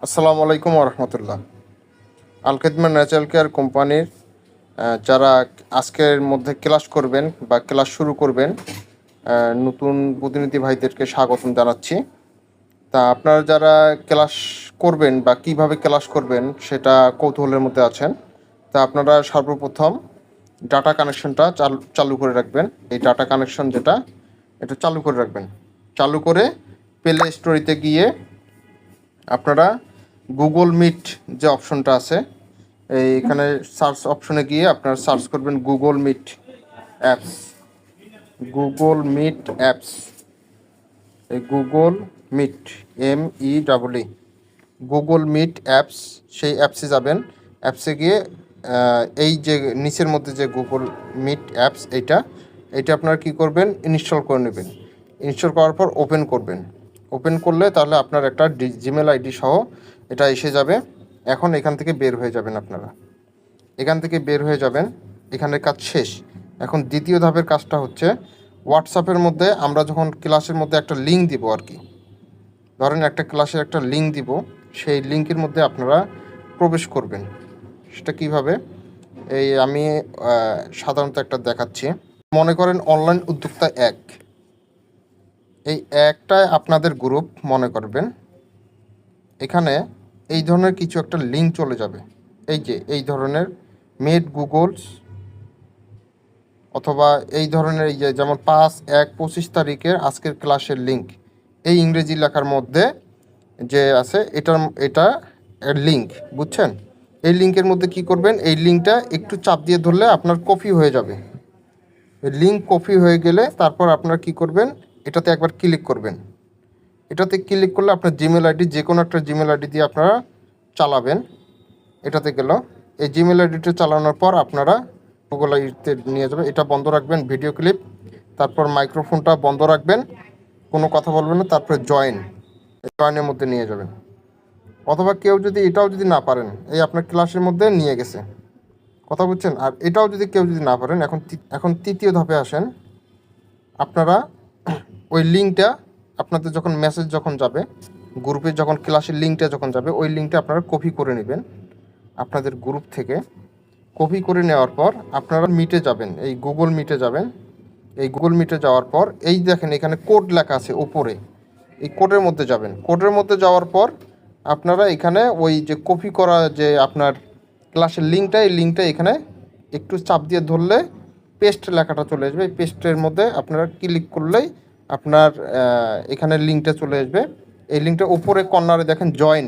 আসসালামু আলাইকুম রহমতুল্লাহ। আল Khidma natural care কোম্পানির যারা আজকের মধ্যে ক্লাস করবেন বা ক্লাস শুরু করবেন, নতুন প্রতিনিধি ভাইদেরকে স্বাগতম জানাচ্ছি। তা আপনারা যারা ক্লাস করবেন বা কিভাবে ক্লাস করবেন সেটা কৌতূহলের মধ্যে আছেন, তা আপনারা সর্বপ্রথম ডাটা কানেকশনটা চালু করে রাখবেন। এই ডাটা কানেকশন যেটা, এটা চালু করে রাখবেন। চালু করে প্লে স্টোরিতে গিয়ে আপনারা গুগল মিট যে অপশনটা আছে, এইখানে সার্চ অপশনে গিয়ে আপনারা সার্চ করবেন Google Meet apps. Google Meet apps, এই Google Meet MEEE, Google Meet apps, সেই অ্যাপসে যাবেন। অ্যাপসে গিয়ে এই যে নিচের মধ্যে যে গুগল মিট অ্যাপস, এইটা আপনারা কী করবেন, ইনস্টল করে নেবেন। ইনস্টল করার পর ওপেন করবেন। ওপেন করলে তাহলে আপনার একটা জিমেল আইডি সহ এটা এসে যাবে। এখন এখান থেকে বের হয়ে যাবেন। আপনারা এখান থেকে বের হয়ে যাবেন, এখানের কাজ শেষ। এখন দ্বিতীয় ধাপের কাজটা হচ্ছে, হোয়াটসঅ্যাপের মধ্যে আমরা যখন ক্লাসের মধ্যে একটা লিঙ্ক দিব আর কি, ধরেন একটা ক্লাসের একটা লিঙ্ক দিব, সেই লিঙ্কের মধ্যে আপনারা প্রবেশ করবেন। সেটা কিভাবে, এই আমি সাধারণত একটা দেখাচ্ছি। মনে করেন অনলাইন উদ্যোক্তা এই একটায় আপনাদের গ্রুপ মনে করবেন। এখানে এই ধরনের কিছু একটা লিঙ্ক চলে যাবে। এই ধরনের মেড গুগলস, অথবা এই ধরনের এই যে যেমন 5/1/25 তারিখের আজকের ক্লাসের লিঙ্ক, এই ইংরেজি লেখার মধ্যে যে আছে এটা লিঙ্ক, বুঝছেন? এই লিঙ্কের মধ্যে কি করবেন, এই লিঙ্কটা একটু চাপ দিয়ে ধরলে আপনার কপি হয়ে যাবে। লিঙ্ক কপি হয়ে গেলে তারপর আপনারা কি করবেন, এটাতে একবার ক্লিক করবেন। এটাতে ক্লিক করলে আপনার জিমেল আইডি, যে কোনো একটা জিমেল আইডি দিয়ে আপনারা চালাবেন। এটাতে গেল, এই জিমেল আইডিটা চালানোর পর আপনারা গুগল আইডিতে নিয়ে যাবেন। এটা বন্ধ রাখবেন, ভিডিও ক্লিপ, তারপর মাইক্রোফোনটা বন্ধ রাখবেন, কোনো কথা বলবেন না। তারপরে জয়েনের মধ্যে নিয়ে যাবেন। অথবা কেউ যদি এটাও যদি না পারেন, এই আপনার ক্লাসের মধ্যে নিয়ে গেছে, কথা বুঝছেন? আর এটাও যদি কেউ যদি না পারেন, এখন তৃতীয় ধাপে আসেন। আপনারা ওই লিঙ্কটা, আপনাদের যখন মেসেজ যখন যাবে গ্রুপে, যখন ক্লাসের লিঙ্কটা যখন যাবে, ওই লিঙ্কটা আপনারা কপি করে নেবেন আপনাদের গ্রুপ থেকে। কপি করে নেওয়ার পর আপনারা মিটে যাবেন, এই গুগল মিটে যাবেন। এই গুগল মিটে যাওয়ার পর এই দেখেন এখানে কোড লেখা আছে উপরে, এই কোডের মধ্যে যাবেন। কোডের মধ্যে যাওয়ার পর আপনারা এখানে ওই যে কপি করা যে আপনার ক্লাসের লিঙ্কটা, এই লিঙ্কটা এখানে একটু চাপ দিয়ে ধরলে পেস্ট লেখাটা চলে আসবে। এই পেস্টের মধ্যে আপনারা ক্লিক করলেই আপনার এখানে লিঙ্কটা চলে আসবে। এই লিঙ্কটা উপরে কর্নারে দেখেন জয়েন,